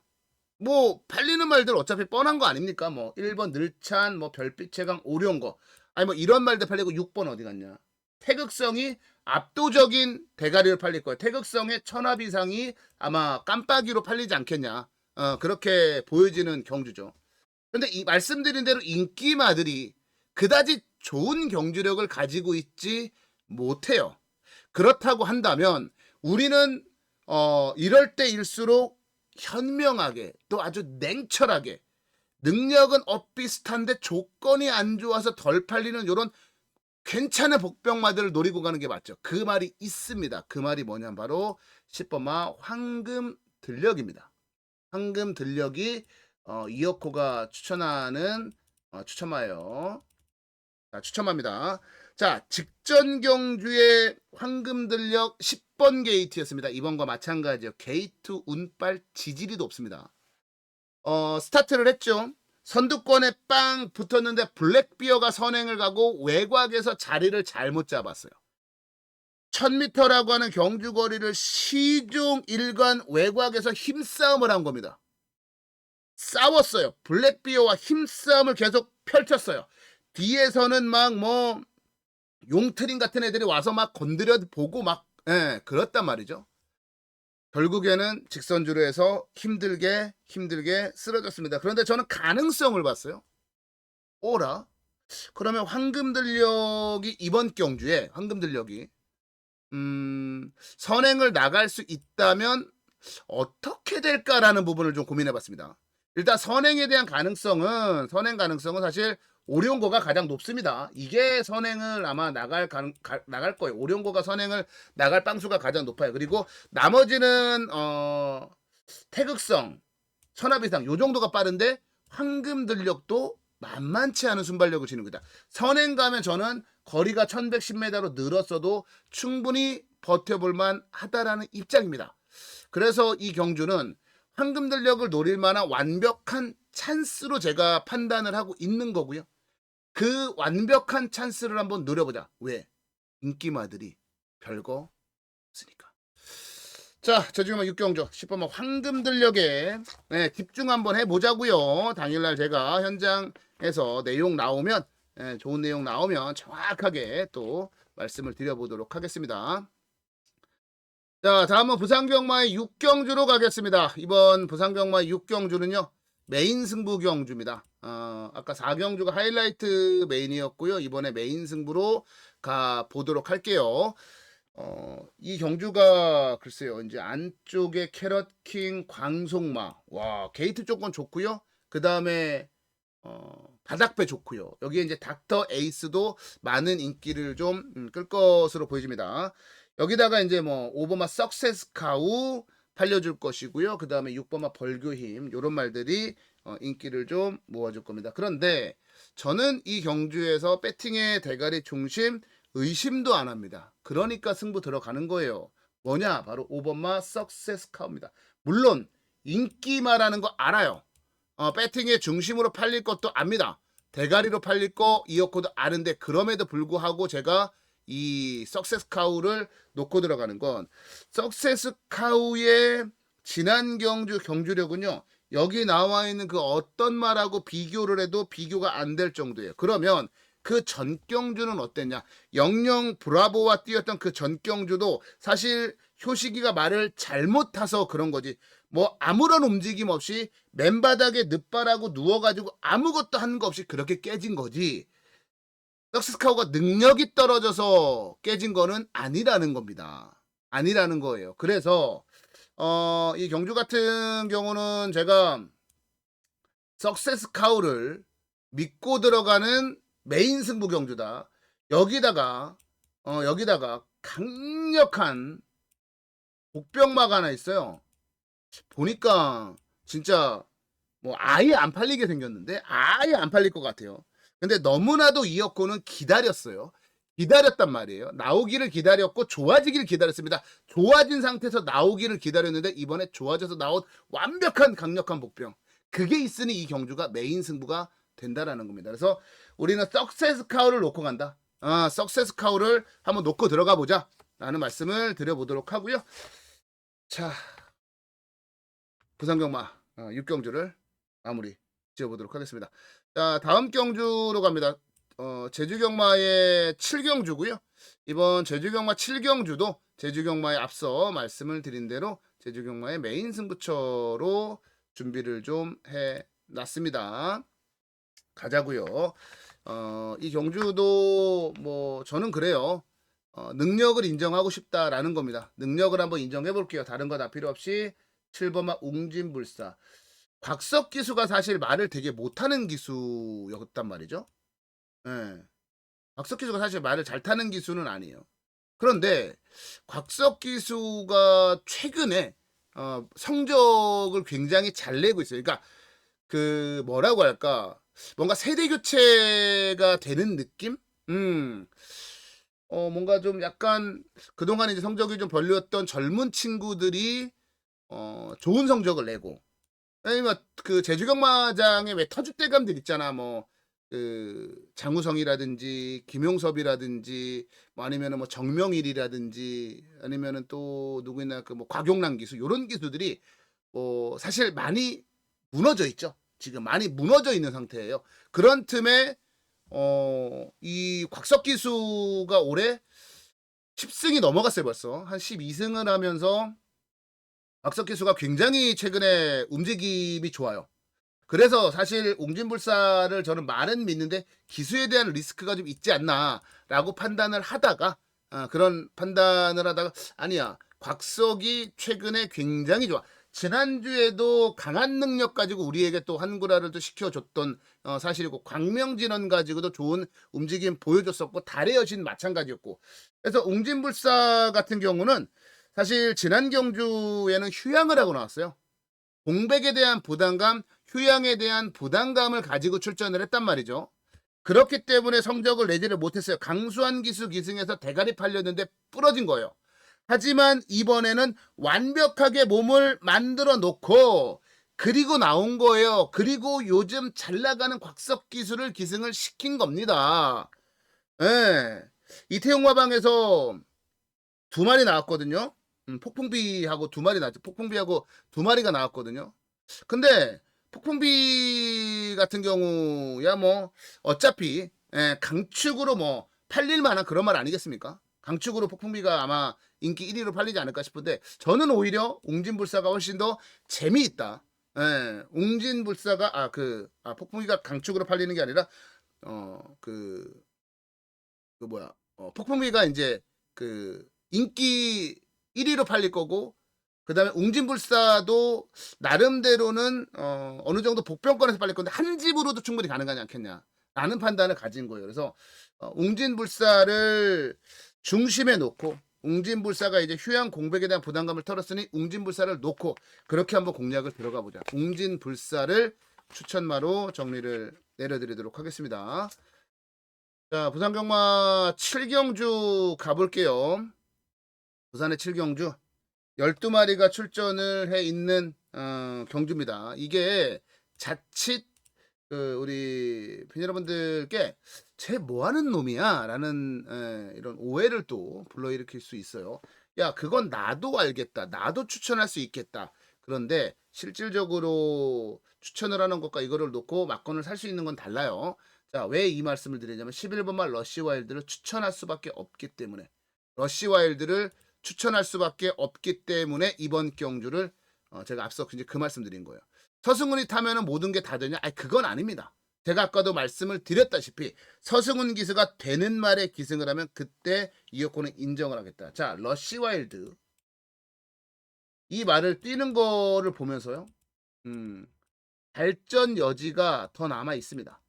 뭐 팔리는 말들 어차피 뻔한 거 아닙니까? 뭐 1번 늘찬, 뭐 별빛 최강 오룡거, 아니 뭐 이런 말들 팔리고 6번 어디 갔냐? 태극성이 압도적인 대가리를 팔릴 거예요. 태극성의 1000합 이상이 아마 깜빡이로 팔리지 않겠냐. 그렇게 보여지는 경주죠. 근데 이 말씀드린 대로 인기마들이 그다지 좋은 경주력을 가지고 있지 못해요. 그렇다고 한다면 우리는 이럴 때일수록 현명하게, 또 아주 냉철하게 능력은 엇비슷한데 조건이 안 좋아서 덜 팔리는 요런 괜찮은 복병마들을 노리고 가는 게 맞죠. 그 말이 있습니다. 그 말이 뭐냐면 바로 10번마 황금 들녘입니다. 황금 들녘이 이어코가 추천하는 추천마예요. 자, 추천합니다. 자, 직전 경주의 황금 들녘 10번 게이트였습니다. 이번과 마찬가지요. 게이트 운빨 지지리 높습니다. 스타트를 했죠. 선두권에 빵 붙었는데 블랙비어가 선행을 가고 외곽에서 자리를 잘못 잡았어요. 1000m라고 하는 경주 거리를 시종 일관 외곽에서 힘싸움을 한 겁니다. 싸웠어요. 블랙비어와 힘싸움을 계속 펼쳤어요. 뒤에서는 막 뭐 용트림 같은 애들이 와서 막 건드려 보고 막 그렇단 말이죠. 결국에는 직선주로 해서 힘들게 쓰러졌습니다. 그런데 저는 가능성을 봤어요. 오라? 그러면 황금들녘이 이번 경주에 황금들녘이 선행을 나갈 수 있다면 어떻게 될까라는 부분을 좀 고민해봤습니다. 일단 선행 가능성은 사실 오리온고가 가장 높습니다. 이게 선행을 아마 나갈 거예요. 오리온고가 선행을 나갈 빵수가 가장 높아요. 그리고 나머지는 태극성, 천하비상 요 정도가 빠른데 황금들녘도 만만치 않은 순발력을 지닌 거다. 선행 가면 저는 거리가 1110m로 늘었어도 충분히 버텨볼만 하다라는 입장입니다. 그래서 이 경주는 황금들녘을 노릴 만한 완벽한 찬스로 제가 판단을 하고 있는 거고요. 그 완벽한 찬스를 한번 노려보자. 왜? 인기마들이 별거 없으니까. 자, 제주경마 6경주 10번마 황금들녘에 집중 한번 해보자고요. 당일날 제가 현장에서 내용 나오면 좋은 내용 나오면 정확하게 또 말씀을 드려보도록 하겠습니다. 자, 다음은 부산경마의 6경주로 가겠습니다. 이번 부산경마의 6경주는요. 메인 승부 경주입니다. 아까 4경주가 하이라이트 메인이었고요. 이번에 메인 승부로 가보도록 할게요. 이 경주가 글쎄요. 이제 안쪽에 캐럿킹 광송마. 와, 게이트 조건 좋고요. 그 다음에 바닥배 좋고요. 여기에 이제 닥터 에이스도 많은 인기를 좀 끌 것으로 보여집니다. 여기다가 이제 뭐 5번마 석세스 카우 팔려줄 것이고요. 그 다음에 6번마 벌교힘 요런 말들이 인기를 좀 모아줄 겁니다. 그런데 저는 이 경주에서 배팅의 대가리 중심 의심도 안 합니다. 그러니까 승부 들어가는 거예요. 뭐냐? 바로 5번마 석세스 카우입니다. 물론 인기마라는 거 알아요. 배팅의 중심으로 팔릴 것도 압니다. 대가리로 팔릴 거 이어코도 아는데 그럼에도 불구하고 제가 이 석세스 카우를 놓고 들어가는 건 석세스 카우의 지난 경주력은요. 여기 나와 있는 그 어떤 말하고 비교를 해도 비교가 안 될 정도예요. 그러면 그 전경주는 어땠냐? 영영 브라보와 뛰었던 그 전경주도 사실 효식이가 말을 잘못 타서 그런 거지. 뭐 아무런 움직임 없이 맨바닥에 늪바라고 누워가지고 아무것도 하는 거 없이 그렇게 깨진 거지. 석스카우가 능력이 떨어져서 깨진 거는 아니라는 겁니다. 아니라는 거예요. 그래서 이 경주 같은 경우는 제가 석세스카우를 믿고 들어가는 메인 승부 경주다. 여기다가 강력한 복병마가 하나 있어요. 보니까 진짜 뭐 아예 안 팔리게 생겼는데 아예 안 팔릴 것 같아요. 근데 너무나도 이어코는 기다렸어요. 기다렸단 말이에요. 나오기를 기다렸고 좋아지기를 기다렸습니다. 좋아진 상태에서 나오기를 기다렸는데 이번에 좋아져서 나온 완벽한 강력한 복병. 그게 있으니 이 경주가 메인 승부가 된다라는 겁니다. 그래서 우리는 석세스 카우를 놓고 간다. 석세스 카우를 한번 놓고 들어가 보자 라는 말씀을 드려보도록 하고요. 자, 부산경마 6경주를 마무리 지어보도록 하겠습니다. 자, 다음 경주로 갑니다. 제주경마의 7경주고요. 이번 제주경마 7경주도 제주경마에 앞서 말씀을 드린 대로 제주경마의 메인 승부처로 준비를 좀 해놨습니다. 가자고요. 이 경주도 뭐 저는 그래요. 능력을 인정하고 싶다라는 겁니다. 능력을 한번 인정해 볼게요. 다른 거 다 필요 없이 7번마 웅진불사. 곽석 기수가 사실 말을 되게 못하는 기수였단 말이죠. 예. 곽석 기수가 사실 말을 잘 타는 기수는 아니에요. 그런데 곽석 기수가 최근에 성적을 굉장히 잘 내고 있어요. 그러니까 그 뭐라고 할까? 뭔가 세대 교체가 되는 느낌? 음. 뭔가 좀 약간 그동안 이제 성적이 좀 별로였던 젊은 친구들이 좋은 성적을 내고, 아니면 그 제주경마장에 왜 터줏대감들 있잖아. 뭐 그 장우성이라든지 김용섭이라든지 뭐 아니면은 뭐 정명일이라든지 아니면은 또 누구 있나 그 뭐 곽용란 기수 요런 기수들이 뭐 사실 많이 무너져 있죠. 지금 많이 무너져 있는 상태예요. 그런 틈에 이 곽석 기수가 올해 10승이 넘어갔어요. 벌써 한 12승을 하면서 곽석 기수가 굉장히 최근에 움직임이 좋아요. 그래서 사실 웅진불사를 저는 말은 믿는데 기수에 대한 리스크가 좀 있지 않나라고 판단을 하다가, 그런 판단을 하다가 아니야, 곽석이 최근에 굉장히 좋아. 지난주에도 강한 능력 가지고 우리에게 또 한구라를 또 시켜줬던 사실이고, 광명진원 가지고도 좋은 움직임 보여줬었고, 달의 여신 마찬가지였고. 그래서 웅진불사 같은 경우는 사실 지난 경주에는 휴양을 하고 나왔어요. 공백에 대한 부담감, 휴양에 대한 부담감을 가지고 출전을 했단 말이죠. 그렇기 때문에 성적을 내지를 못했어요. 강수한 기수 기승에서 대가리 팔렸는데 부러진 거예요. 하지만 이번에는 완벽하게 몸을 만들어 놓고 그리고 나온 거예요. 그리고 요즘 잘 나가는 곽석 기수를 기승을 시킨 겁니다. 예. 이태용 화방에서 두 마리 나왔거든요. 폭풍비하고 두 마리 나왔죠. 폭풍비하고 두 마리가 나왔거든요. 근데 폭풍비 같은 경우야 뭐 어차피 강축으로 뭐 팔릴 만한 그런 말 아니겠습니까? 강축으로 폭풍비가 아마 인기 1위로 팔리지 않을까 싶은데, 저는 오히려 웅진불사가 훨씬 더 재미있다. 웅진불사가 폭풍비가 강축으로 팔리는 게 아니라 그 뭐야, 폭풍비가 이제 그 인기 1위로 팔릴 거고, 그 다음에 웅진불사도 나름대로는 어느 정도 복병권에서 팔릴 건데 한 집으로도 충분히 가능하지 않겠냐 라는 판단을 가진 거예요. 그래서 웅진불사를 중심에 놓고, 웅진불사가 이제 휴양 공백에 대한 부담감을 털었으니 웅진불사를 놓고 그렇게 한번 공략을 들어가 보자. 웅진불사를 추천마로 정리를 내려드리도록 하겠습니다. 자, 부산경마 7경주 가볼게요. 부산의 7경주 12마리가 출전을 해 있는 경주입니다. 이게 자칫 우리 팬 여러분들께 쟤 뭐하는 놈이야 라는 이런 오해를 또 불러일으킬 수 있어요. 야, 그건 나도 알겠다, 나도 추천할 수 있겠다. 그런데 실질적으로 추천을 하는 것과 이거를 놓고 막건을 살 수 있는 건 달라요. 자, 왜 이 말씀을 드리냐면 11번말 러시와일드를 추천할 수밖에 없기 때문에, 러시와일드를 추천할 수밖에 없기 때문에 이번 경주를 제가 앞서 이제 그 말씀 드린 거예요. 서승훈이 타면은 모든 게 다 되냐? 아니, 그건 아닙니다. 제가 아까도 말씀을 드렸다시피 서승훈 기수가 되는 말에 기승을 하면 그때 이어코는 인정을 하겠다. 자, 러시와일드 이 말을 뛰는 거를 보면서요, 발전 여지가 더 남아 있습니다.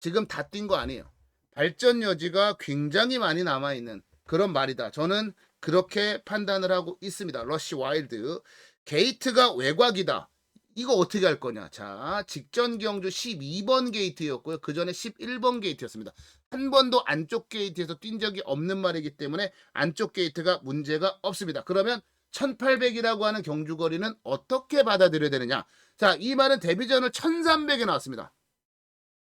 지금 다 뛴 거 아니에요. 발전 여지가 굉장히 많이 남아 있는 그런 말이다. 저는 그렇게 판단을 하고 있습니다. 러시 와일드 게이트가 외곽이다. 이거 어떻게 할 거냐? 자, 직전 경주 12번 게이트였고요. 그 전에 11번 게이트였습니다. 한 번도 안쪽 게이트에서 뛴 적이 없는 말이기 때문에 안쪽 게이트가 문제가 없습니다. 그러면 1800이라고 하는 경주거리는 어떻게 받아들여야 되느냐? 자, 이 말은 데뷔전을 1300에 나왔습니다.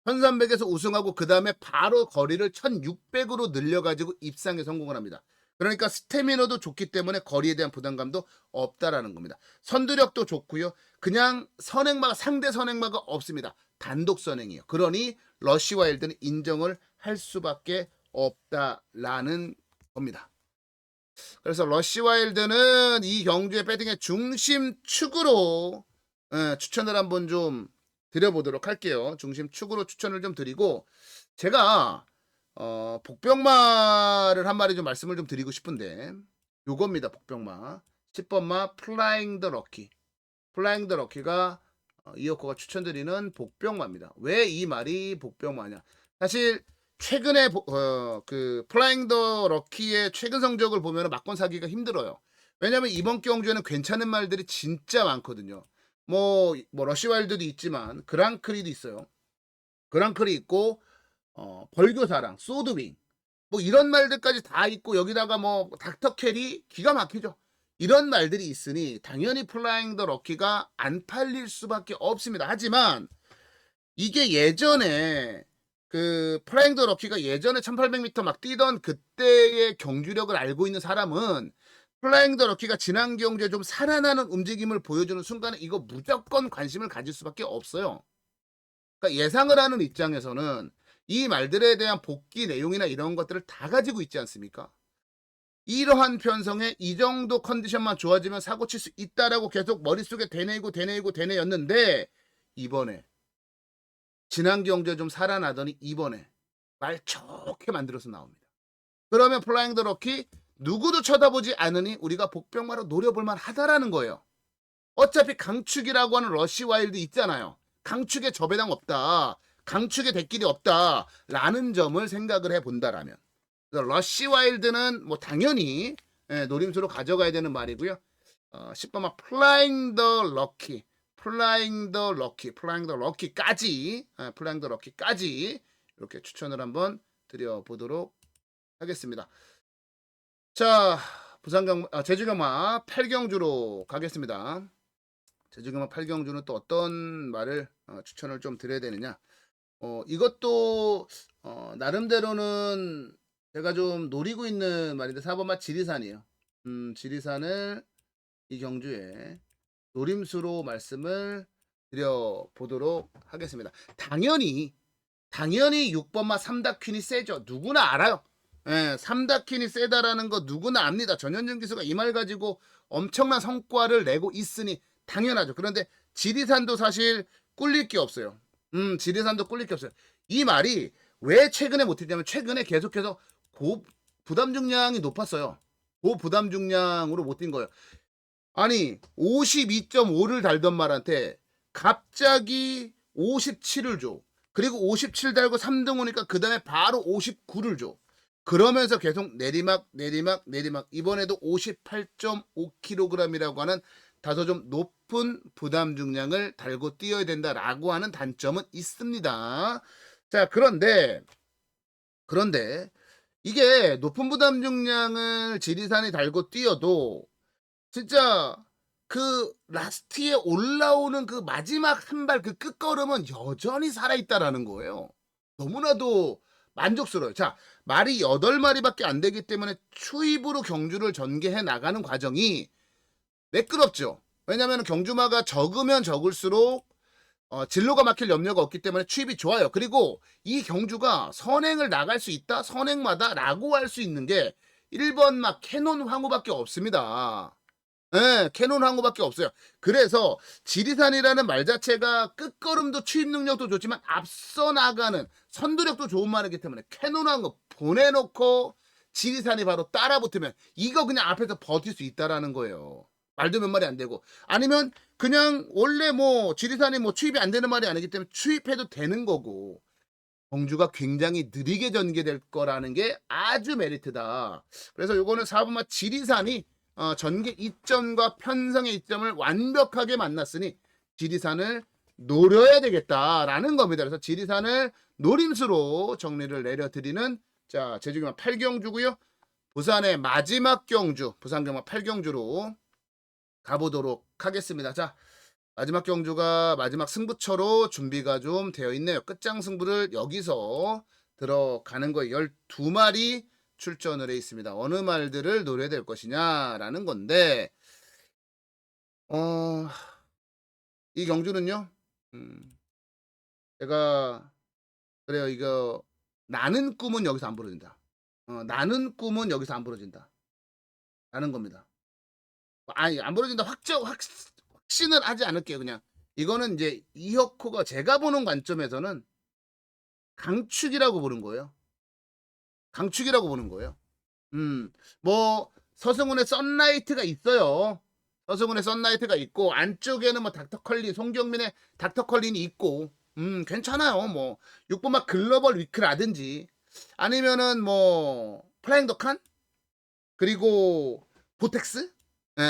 1300에서 우승하고 그 다음에 바로 거리를 1600으로 늘려가지고 입상에 성공을 합니다. 그러니까 스태미너도 좋기 때문에 거리에 대한 부담감도 없다라는 겁니다. 선두력도 좋고요. 그냥 선행마가, 상대 선행마가 없습니다. 단독 선행이에요. 그러니 러시와일드는 인정을 할 수밖에 없다라는 겁니다. 그래서 러시와일드는 이 경주의 배팅의 중심축으로 추천을 한번 좀 드려보도록 할게요. 중심축으로 추천을 좀 드리고, 제가 복병마를 한 마리 좀 말씀을 좀 드리고 싶은데, 요겁니다. 복병마 10번마 플라잉 더 럭키. 플라잉 더 럭키가 이어코가 추천드리는 복병마입니다. 왜 이 말이 복병마냐? 사실 최근에 그 플라잉 더 럭키의 최근 성적을 보면 막권 사기가 힘들어요. 왜냐면 이번 경주에는 괜찮은 말들이 진짜 많거든요. 뭐 러시와일드도 있지만 그랑크리도 있어요. 그랑크리 있고 벌교사랑 소드윙 뭐 이런 말들까지 다 있고 여기다가 뭐 닥터 캐리 기가 막히죠. 이런 말들이 있으니 당연히 플라잉 더 럭키가 안 팔릴 수밖에 없습니다. 하지만 이게 예전에 그 플라잉 더 럭키가 예전에 1800m 막 뛰던 그때의 경주력을 알고 있는 사람은 플라잉 더 럭키가 지난 경주에 좀 살아나는 움직임을 보여주는 순간에 이거 무조건 관심을 가질 수밖에 없어요. 그러니까 예상을 하는 입장에서는 이 말들에 대한 복귀 내용이나 이런 것들을 다 가지고 있지 않습니까? 이러한 편성에 이 정도 컨디션만 좋아지면 사고 칠 수 있다라고 계속 머릿속에 되뇌였는데 이번에 지난 경주에 좀 살아나더니 이번에 말 좋게 만들어서 나옵니다. 그러면 플라잉 더 럭키 누구도 쳐다보지 않으니 우리가 복병마로 노려볼만 하다라는 거예요. 어차피 강축이라고 하는 러시 와일드 있잖아요. 강축에 저배당 없다. 강축에 대길이 없다. 라는 점을 생각을 해본다라면 러시 와일드는 뭐 당연히 노림수로 가져가야 되는 말이고요. 10번만 플라잉 더 럭키 플라잉 더 럭키까지 이렇게 추천을 한번 드려보도록 하겠습니다. 자, 제주경마 8경주로 가겠습니다. 제주경마 8경주는 또 어떤 말을 추천을 좀 드려야 되느냐. 이것도 나름대로는 제가 좀 노리고 있는 말인데 4번마 지리산이에요. 지리산을 이 경주에 노림수로 말씀을 드려보도록 하겠습니다. 당연히 6번마 삼다퀸이 세죠. 누구나 알아요. 예, 삼다퀸이 세다라는 거 누구나 압니다. 전현준 기수가 이 말 가지고 엄청난 성과를 내고 있으니 당연하죠. 그런데 지리산도 사실 꿀릴 게 없어요. 지리산도 꿀릴 게 없어요. 이 말이 왜 최근에 못했냐면 최근에 계속해서 부담 중량이 높았어요. 부담 중량으로 못 뛴 거예요. 아니 52.5를 달던 말한테 갑자기 57을 줘. 그리고 57 달고 3등 오니까 그 다음에 바로 59를 줘. 그러면서 계속 내리막 이번에도 58.5kg이라고 하는 다소 좀 높은 부담 중량을 달고 뛰어야 된다라고 하는 단점은 있습니다. 자, 그런데 이게 높은 부담 중량을 지리산이 달고 뛰어도 진짜 그 라스트에 올라오는 그 마지막 한 발 그 끝걸음은 여전히 살아있다라는 거예요. 너무나도 만족스러워요. 자, 말이 8마리밖에 안 되기 때문에 추입으로 경주를 전개해 나가는 과정이 매끄럽죠. 왜냐하면 경주마가 적으면 적을수록 진로가 막힐 염려가 없기 때문에 추입이 좋아요. 그리고 이 경주가 선행을 나갈 수 있다? 선행마다 라고 할 수 있는 게 1번 막 캐논 황후밖에 없습니다. 네, 캐논 황후밖에 없어요. 그래서 지리산이라는 말 자체가 끝걸음도 추입 능력도 좋지만 앞서 나가는 선두력도 좋은 말이기 때문에 캐논 황후 보내놓고 지리산이 바로 따라붙으면 이거 그냥 앞에서 버틸 수 있다라는 거예요. 말도 몇 마리 안 되고 아니면 그냥 원래 뭐 지리산이 뭐 추입이 안 되는 말이 아니기 때문에 추입해도 되는 거고 경주가 굉장히 느리게 전개될 거라는 게 아주 메리트다. 그래서 요거는 4번마 지리산이 전개 이점과 편성의 이점을 완벽하게 만났으니 지리산을 노려야 되겠다라는 겁니다. 그래서 지리산을 노림수로 정리를 내려드리는 자 제주경마 8경주고요. 부산의 마지막 경주 부산경마 8경주로 가보도록 하겠습니다. 자 마지막 경주가 마지막 승부처로 준비가 좀 되어 있네요. 끝장 승부를 여기서 들어가는 거예요. 12마리 출전을 해 있습니다. 어느 말들을 노려야 될 것이냐라는 건데 이 경주는요. 제가 그래요. 이거 나는 꿈은 여기서 안 부러진다. 나는 꿈은 여기서 안 부러진다. 라는 겁니다. 아니 안 부러진다 확신을 하지 않을게요. 그냥 이거는 이제 이혁호가 제가 보는 관점에서는 강축이라고 보는 거예요. 강축이라고 보는 거예요. 뭐 서승훈의 썬라이트가 있어요. 서승훈의 썬라이트가 있고 안쪽에는 뭐 닥터컬린, 송경민의 닥터컬린이 있고 괜찮아요. 뭐 6번 막 글로벌 위크라든지 아니면은 뭐 플라잉 더칸 그리고 보텍스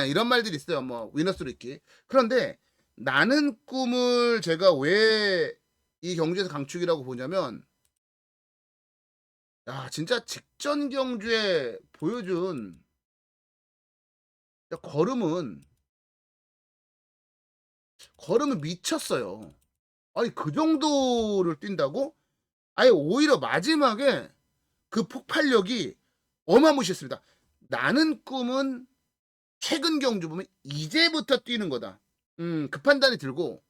이런 말들이 있어요. 뭐 위너스 리키. 그런데 나는 꿈을 제가 왜 이 경주에서 강축이라고 보냐면 야 진짜 직전 경주에 보여준 걸음은 미쳤어요. 아니 그 정도를 뛴다고? 아예 오히려 마지막에 그 폭발력이 어마무시했습니다. 나는 꿈은 최근 경주 보면 이제부터 뛰는 거다. 그 판단이 들고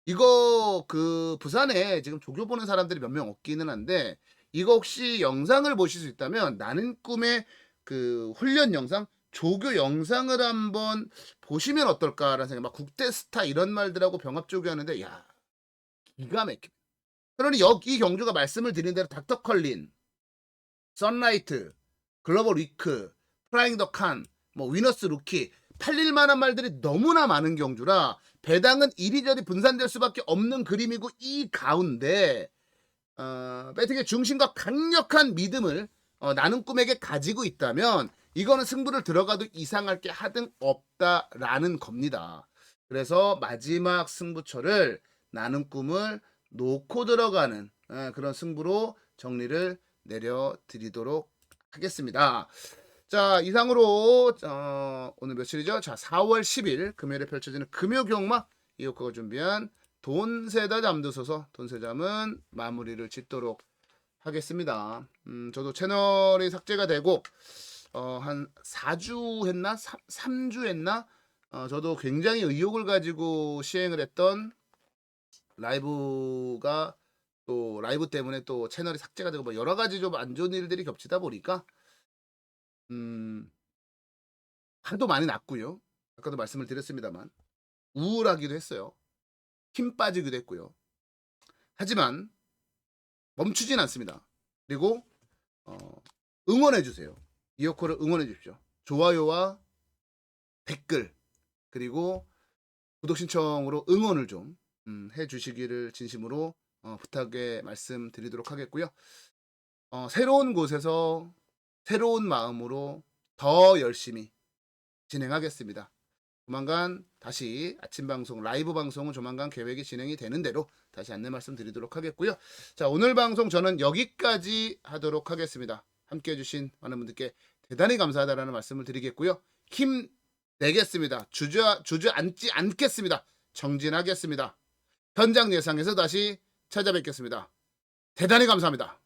이거 그 부산에 지금 조교 보는 사람들이 몇 명 없기는 한데 이거 혹시 영상을 보실 수 있다면 나는 꿈의 그 훈련 영상 조교 영상을 한번 보시면 어떨까라는 생각. 막 국대 스타 이런 말들하고 병합 조교하는데 야 기가 막혀. 그러니 여기 경주가 말씀을 드린 대로 닥터 컬린, 선라이트, 글로벌 위크, 프라잉 더 칸, 뭐 위너스 루키 팔릴 만한 말들이 너무나 많은 경주라 배당은 이리저리 분산될 수밖에 없는 그림이고 이 가운데 배팅의 중심과 강력한 믿음을 나는 꿈에게 가지고 있다면 이거는 승부를 들어가도 이상할 게 하등 없다라는 겁니다. 그래서 마지막 승부처를 나는 꿈을 놓고 들어가는 그런 승부로 정리를 내려드리도록 하겠습니다. 자 이상으로 오늘 며칠이죠? 자 4월 10일 금요일에 펼쳐지는 금요경마 이효코가 준비한 돈세다 잠드소서 돈세잠은 마무리를 짓도록 하겠습니다. 저도 채널이 삭제가 되고 한 4주 했나? 3주 했나? 저도 굉장히 의욕을 가지고 시행을 했던 라이브가 또 라이브 때문에 또 채널이 삭제가 되고 뭐 여러 가지 좀 안 좋은 일들이 겹치다 보니까 한도 많이 났고요. 아까도 말씀을 드렸습니다만 우울하기도 했어요. 힘 빠지기도 했고요. 하지만 멈추진 않습니다. 그리고 응원해 주세요. 이어코를 응원해 주십시오. 좋아요와 댓글 그리고 구독 신청으로 응원을 좀 해주시기를 진심으로 부탁의 말씀드리도록 하겠고요. 새로운 곳에서 새로운 마음으로 더 열심히 진행하겠습니다. 조만간 다시 아침 방송 라이브 방송은 조만간 계획이 진행이 되는 대로 다시 안내 말씀드리도록 하겠고요. 자 오늘 방송 저는 여기까지 하도록 하겠습니다. 함께해 주신 많은 분들께 대단히 감사하다라는 말씀을 드리겠고요. 힘 내겠습니다. 주저앉지 않겠습니다. 정진하겠습니다. 현장 예상에서 다시 찾아뵙겠습니다. 대단히 감사합니다.